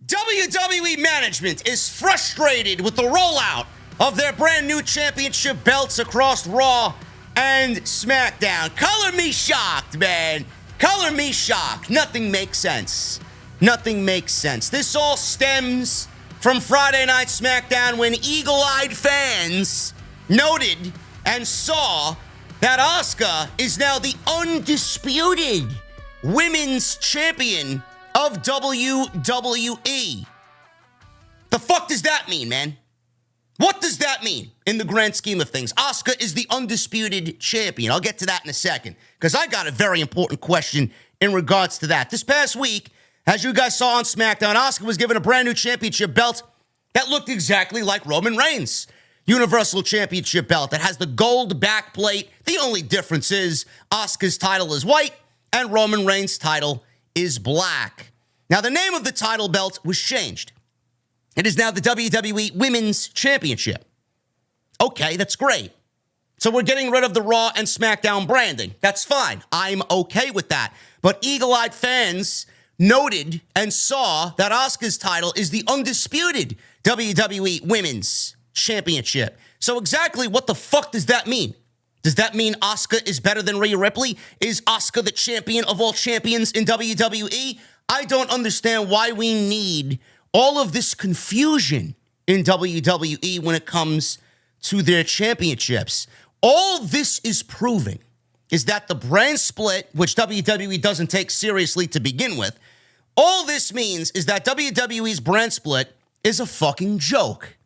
WWE management is frustrated with the rollout of their brand new championship belts across Raw and SmackDown. Color me shocked, man. Color me shocked. Nothing makes sense. Nothing makes sense. This all stems from Friday Night SmackDown when eagle-eyed fans noted and saw that Asuka is now the undisputed women's champion of WWE. The fuck does that mean, man? What does that mean in the grand scheme of things? Asuka is the undisputed champion. I'll get to that in a second because I got a very important question in regards to that. This past week, as you guys saw on SmackDown, Asuka was given a brand new championship belt that looked exactly like Roman Reigns' Universal Championship belt that has the gold backplate. The only difference is Asuka's title is white and Roman Reigns' title is black. Now, the name of the title belt was changed. It is now the WWE Women's Championship. Okay, that's great. So we're getting rid of the Raw and SmackDown branding. That's fine. I'm okay with that. But eagle-eyed fans noted and saw that Asuka's title is the undisputed WWE Women's Championship. So exactly what the fuck does that mean? Does that mean Asuka is better than Rhea Ripley? Is Asuka the champion of all champions in WWE? I don't understand why we need all of this confusion in WWE when it comes to their championships. All this is proving is that the brand split, which WWE doesn't take seriously to begin with, all this means is that WWE's brand split is a fucking joke.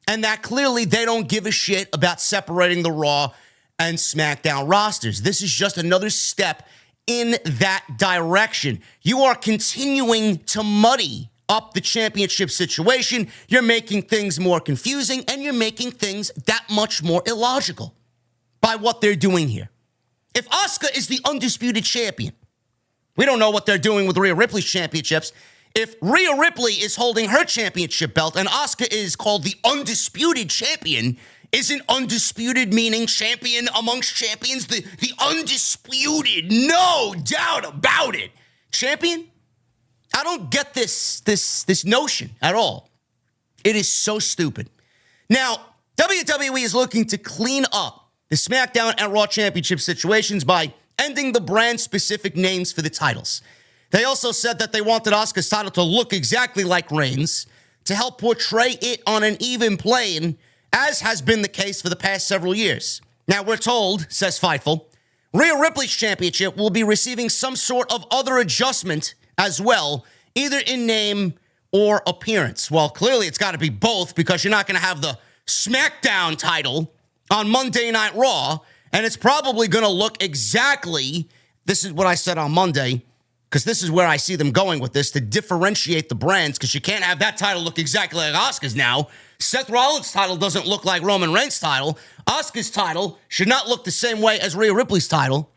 And that clearly they don't give a shit about separating the Raw and SmackDown rosters. This is just another step in that direction. You are continuing to muddy up the championship situation. You're making things more confusing, and you're making things that much more illogical by what they're doing here. If Asuka is the undisputed champion, we don't know what they're doing with Rhea Ripley's championships. If Rhea Ripley is holding her championship belt and Asuka is called the undisputed champion, isn't undisputed meaning champion amongst champions? The undisputed, no doubt about it. Champion? I don't get this notion at all. It is so stupid. Now, WWE is looking to clean up the SmackDown and Raw championship situations by ending the brand-specific names for the titles. They also said that they wanted Asuka's title to look exactly like Reigns to help portray it on an even plane, as has been the case for the past several years. Now, we're told, says Fightful, Rhea Ripley's championship will be receiving some sort of other adjustment as well, either in name or appearance. Well, clearly it's got to be both because you're not going to have the SmackDown title on Monday Night Raw, and it's probably going to look exactly, this is what I said on Monday, because this is where I see them going with this, to differentiate the brands, because you can't have that title look exactly like Asuka's now. Seth Rollins' title doesn't look like Roman Reigns' title. Asuka's title should not look the same way as Rhea Ripley's title.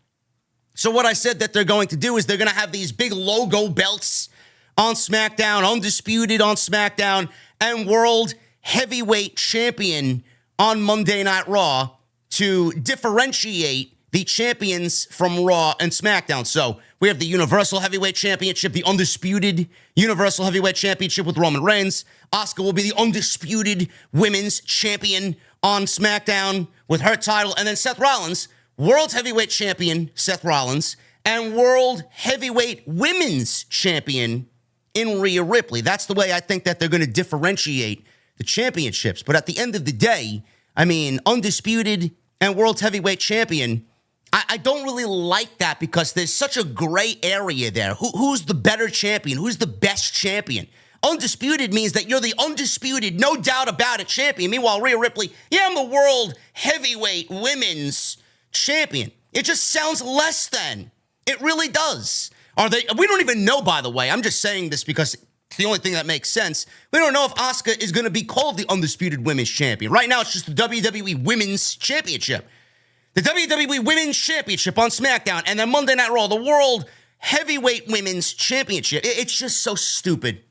So what I said that they're going to do is they're going to have these big logo belts on SmackDown, undisputed on SmackDown, and World Heavyweight Champion on Monday Night Raw to differentiate the champions from Raw and SmackDown. So we have the Universal Heavyweight Championship, the undisputed Universal Heavyweight Championship with Roman Reigns. Asuka will be the undisputed women's champion on SmackDown with her title. And then Seth Rollins, World Heavyweight Champion Seth Rollins, and World Heavyweight Women's Champion in Rhea Ripley. That's the way I think that they're going to differentiate the championships. But at the end of the day, I mean, undisputed and World Heavyweight Champion, I don't really like that because there's such a gray area there. Who's the better champion? Who's the best champion? Undisputed means that you're the undisputed, no doubt about it, champion. Meanwhile, Rhea Ripley, yeah, I'm the World Heavyweight Women's Champion. It just sounds less than. It really does. We don't even know, by the way. I'm just saying this because it's the only thing that makes sense. We don't know if Asuka is going to be called the Undisputed Women's Champion. Right now, it's just the WWE Women's Championship. The WWE Women's Championship on SmackDown, and then Monday Night Raw, the World Heavyweight Women's Championship. It's just so stupid.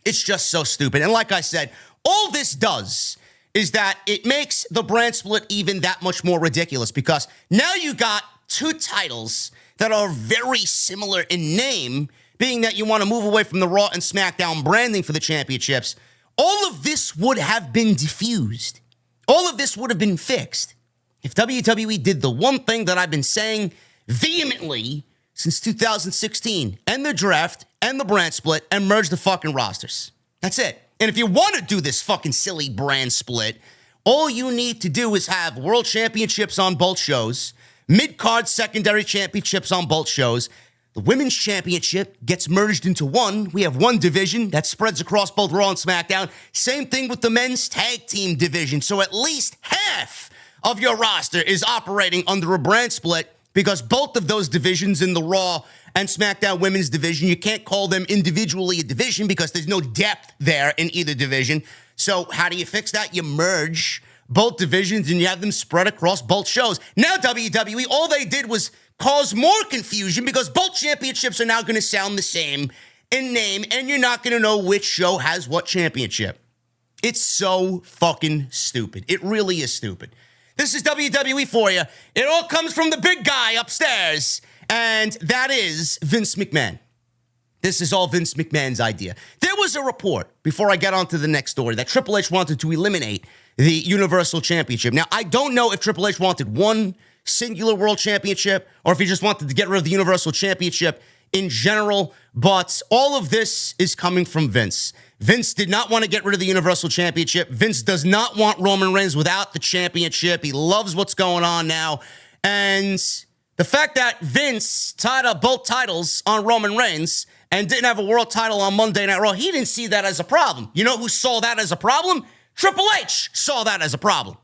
It's just so stupid. And like I said, all this does is that it makes the brand split even that much more ridiculous because now you got two titles that are very similar in name being that you want to move away from the Raw and SmackDown branding for the championships, all of this would have been diffused. All of this would have been fixed if WWE did the one thing that I've been saying vehemently since 2016, end the draft, end the brand split, and merge the fucking rosters. That's it. And if you want to do this fucking silly brand split, all you need to do is have world championships on both shows, mid-card secondary championships on both shows. The women's championship gets merged into one. We have one division that spreads across both Raw and SmackDown. Same thing with the men's tag team division. So at least half of your roster is operating under a brand split, because both of those divisions in the Raw and SmackDown women's division, you can't call them individually a division because there's no depth there in either division. So how do you fix that? You merge both divisions and you have them spread across both shows. Now WWE, all they did was cause more confusion because both championships are now going to sound the same in name, and you're not going to know which show has what championship. It's so fucking stupid. It really is stupid. This is WWE for you. It all comes from the big guy upstairs, and that is Vince McMahon. This is all Vince McMahon's idea. There was a report, before I get on to the next story, that Triple H wanted to eliminate the Universal Championship. Now, I don't know if Triple H wanted one singular world championship or if he just wanted to get rid of the Universal Championship in general, but all of this is coming from Vince. Vince did not want to get rid of the Universal Championship. Vince does not want Roman Reigns without the championship. He loves what's going on now. And the fact that Vince tied up both titles on Roman Reigns and didn't have a world title on Monday Night Raw, he didn't see that as a problem. You know who saw that as a problem? Triple H saw that as a problem.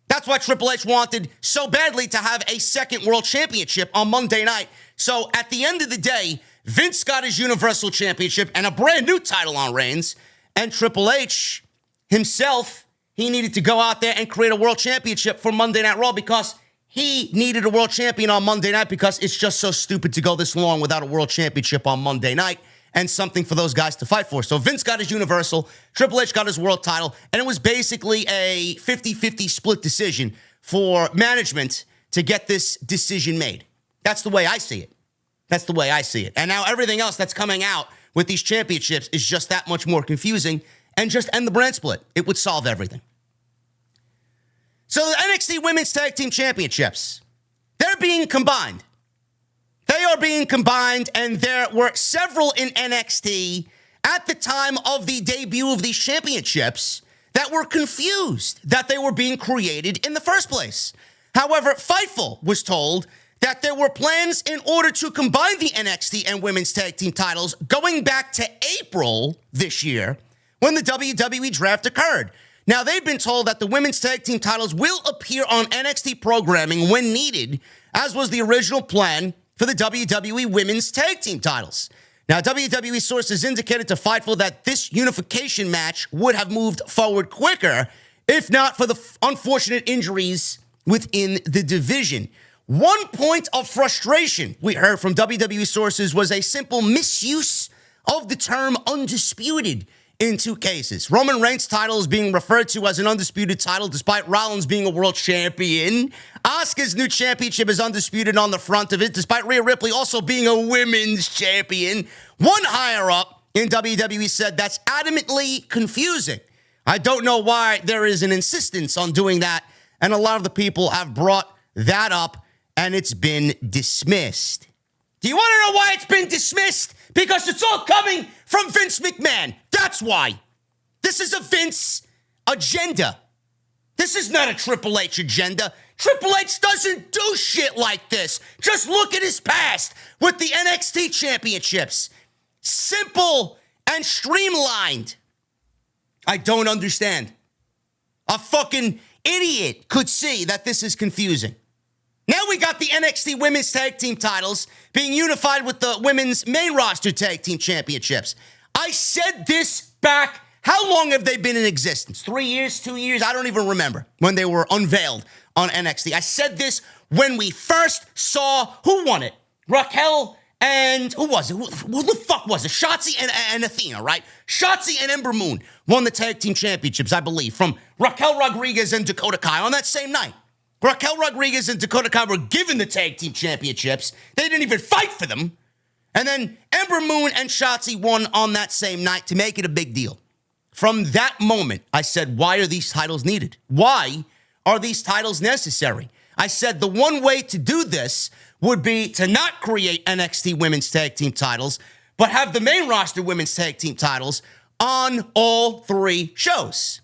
That's why Triple H wanted so badly to have a second world championship on Monday night. So at the end of the day, Vince got his Universal Championship and a brand new title on Reigns. And Triple H himself, he needed to go out there and create a world championship for Monday Night Raw because he needed a world champion on Monday night, because it's just so stupid to go this long without a world championship on Monday night and something for those guys to fight for. So Vince got his Universal, Triple H got his world title, and it was basically a 50-50 split decision for management to get this decision made. That's the way I see it. That's the way I see it. And now everything else that's coming out with these championships is just that much more confusing, and just end the brand split. It would solve everything. So the NXT Women's Tag Team Championships, they're being combined. They are being combined, and there were several in NXT at the time of the debut of these championships that were confused that they were being created in the first place. However, Fightful was told that there were plans in order to combine the NXT and Women's Tag Team titles going back to April this year when the WWE draft occurred. Now, they've been told that the Women's Tag Team titles will appear on NXT programming when needed, as was the original plan for the WWE Women's Tag Team titles. Now, WWE sources indicated to Fightful that this unification match would have moved forward quicker if not for the unfortunate injuries within the division. One point of frustration we heard from WWE sources was a simple misuse of the term undisputed in two cases. Roman Reigns' title is being referred to as an undisputed title despite Rollins being a world champion. Asuka's new championship is undisputed on the front of it despite Rhea Ripley also being a women's champion. One higher up in WWE said that's adamantly confusing. I don't know why there is an insistence on doing that, and a lot of the people have brought that up, and it's been dismissed. Do you want to know why it's been dismissed? Because it's all coming from Vince McMahon. That's why. This is a Vince agenda. This is not a Triple H agenda. Triple H doesn't do shit like this. Just look at his past with the NXT championships. Simple and streamlined. I don't understand. A fucking idiot could see that this is confusing. Now we got the NXT Women's Tag Team titles being unified with the Women's Main Roster Tag Team Championships. I said this back, how long have they been in existence? 3 years, 2 years? I don't even remember when they were unveiled on NXT. I said this when we first saw who won it. Raquel and who was it? Who the fuck was it? Shotzi and Athena, right? Shotzi and Ember Moon won the Tag Team Championships, I believe, from Raquel Rodriguez and Dakota Kai on that same night. Raquel Rodriguez and Dakota Kai were given the Tag Team Championships. They didn't even fight for them. And then Ember Moon and Shotzi won on that same night to make it a big deal. From that moment, I said, why are these titles needed? Why are these titles necessary? I said the one way to do this would be to not create NXT Women's Tag Team titles, but have the main roster Women's Tag Team titles on all 3 shows.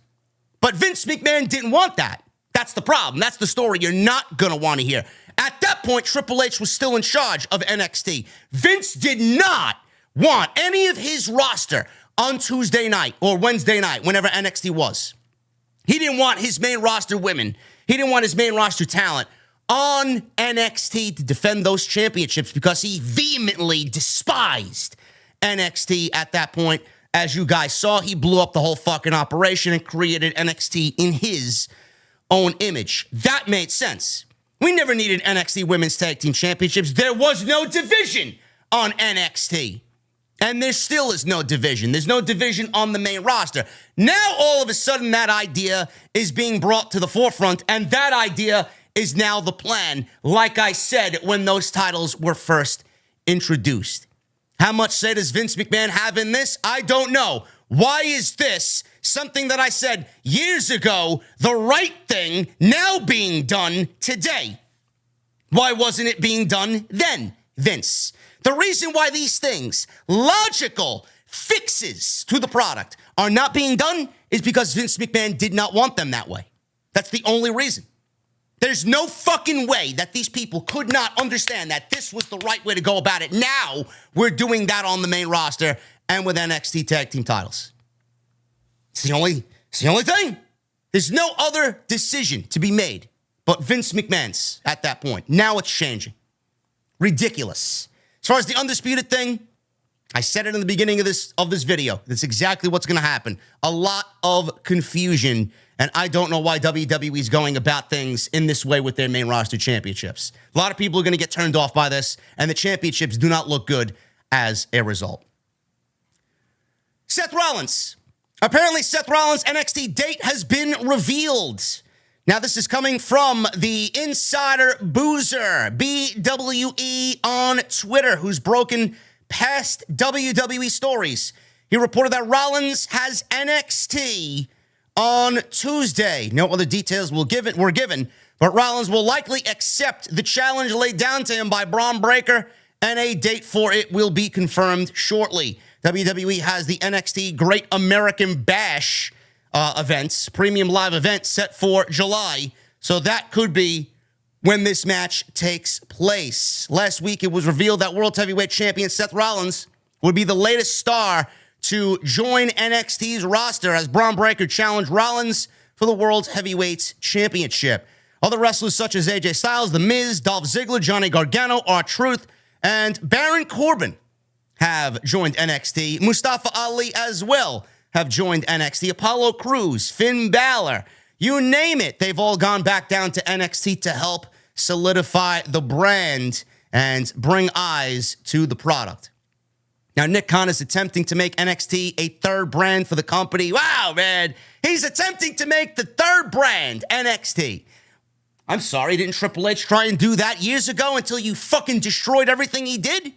But Vince McMahon didn't want that. That's the problem. That's the story you're not going to want to hear. At that point, Triple H was still in charge of NXT. Vince did not want any of his roster on Tuesday night or Wednesday night, whenever NXT was. He didn't want his main roster women. He didn't want his main roster talent on NXT to defend those championships because he vehemently despised NXT at that point. As you guys saw, he blew up the whole fucking operation and created NXT in his own image. That made sense. We never needed NXT Women's Tag Team Championships. There was no division on NXT. And there still is no division. There's no division on the main roster. Now, all of a sudden, that idea is being brought to the forefront, and that idea is now the plan, like I said when those titles were first introduced. How much say does Vince McMahon have in this? I don't know. Why is this something that I said years ago, the right thing, now being done today? Why wasn't it being done then, Vince? The reason why these things, logical fixes to the product, are not being done is because Vince McMahon did not want them that way. That's the only reason. There's no fucking way that these people could not understand that this was the right way to go about it. Now we're doing that on the main roster and with NXT tag team titles. It's the only thing. There's no other decision to be made but Vince McMahon's at that point. Now it's changing. Ridiculous. As far as the Undisputed thing, I said it in the beginning of this video. That's exactly what's going to happen. A lot of confusion, and I don't know why WWE is going about things in this way with their main roster championships. A lot of people are going to get turned off by this, and the championships do not look good as a result. Seth Rollins. Apparently, Seth Rollins' NXT date has been revealed. Now, this is coming from the Insider Boozer, BWE, on Twitter, who's broken past WWE stories. He reported that Rollins has NXT on Tuesday. No other details were given, but Rollins will likely accept the challenge laid down to him by Bron Breakker, and a date for it will be confirmed shortly. WWE has the NXT Great American Bash events, premium live event set for July. So that could be when this match takes place. Last week, it was revealed that World Heavyweight Champion Seth Rollins would be the latest star to join NXT's roster as Bron Breakker challenged Rollins for the World Heavyweight Championship. Other wrestlers such as AJ Styles, The Miz, Dolph Ziggler, Johnny Gargano, R-Truth, and Baron Corbin have joined NXT. Mustafa Ali as well have joined NXT. Apollo Crews, Finn Balor, you name it. They've all gone back down to NXT to help solidify the brand and bring eyes to the product. Now, Nick Khan is attempting to make NXT a third brand for the company. Wow, man. He's attempting to make the third brand NXT. I'm sorry, didn't Triple H try and do that years ago until you fucking destroyed everything he did?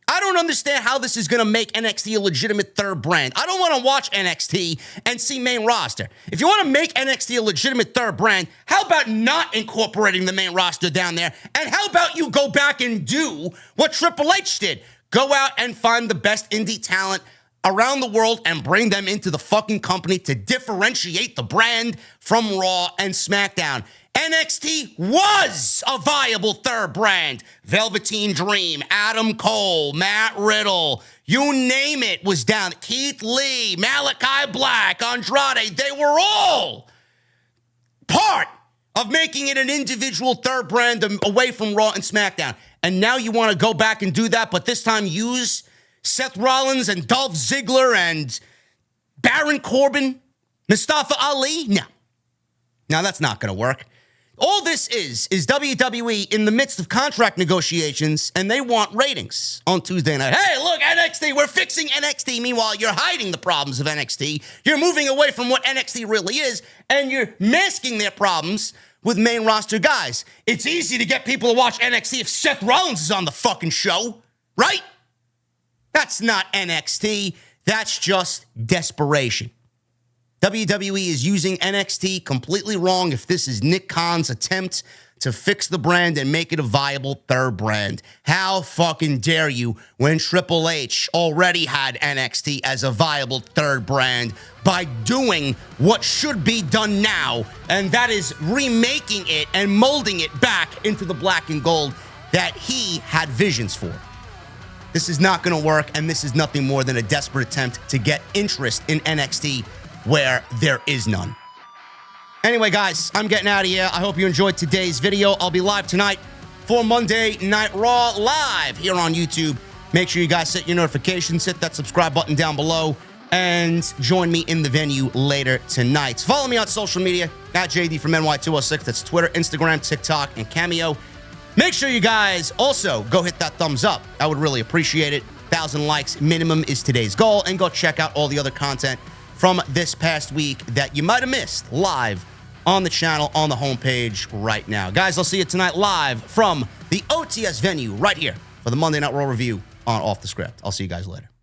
I don't understand how this is going to make NXT a legitimate third brand. I don't want to watch NXT and see main roster. If you want to make NXT a legitimate third brand, how about not incorporating the main roster down there? And how about you go back and do what Triple H did? Go out and find the best indie talent around the world and bring them into the fucking company to differentiate the brand from Raw and SmackDown. NXT was a viable third brand. Velveteen Dream, Adam Cole, Matt Riddle, you name it was down. Keith Lee, Malachi Black, Andrade, they were all part of making it an individual third brand away from Raw and SmackDown. And now you want to go back and do that, but this time use Seth Rollins and Dolph Ziggler and Baron Corbin, Mustafa Ali? No. Now that's not going to work. All this is WWE in the midst of contract negotiations, and they want ratings on Tuesday night. Hey, look, NXT, we're fixing NXT. Meanwhile, you're hiding the problems of NXT. You're moving away from what NXT really is, and you're masking their problems with main roster guys. It's easy to get people to watch NXT if Seth Rollins is on the fucking show, right? That's not NXT. That's just desperation. WWE is using NXT completely wrong if this is Nick Khan's attempt to fix the brand and make it a viable third brand. How fucking dare you when Triple H already had NXT as a viable third brand by doing what should be done now, and that is remaking it and molding it back into the black and gold that he had visions for. This is not going to work, and this is nothing more than a desperate attempt to get interest in NXT where there is none. Anyway, guys, I'm getting out of here. I hope you enjoyed today's video. I'll be live tonight for Monday Night Raw live here on YouTube. Make sure you guys set your notifications, hit that subscribe button down below, and join me in the venue later tonight. Follow me on social media, at JD from NY206. That's Twitter, Instagram, TikTok, and Cameo. Make sure you guys also go hit that thumbs up. I would really appreciate it. 1,000 likes minimum is today's goal. And go check out all the other content from this past week that you might have missed live on the channel on the homepage right now. Guys, I'll see you tonight live from the OTS venue right here for the Monday Night Raw review on Off the Script. I'll see you guys later.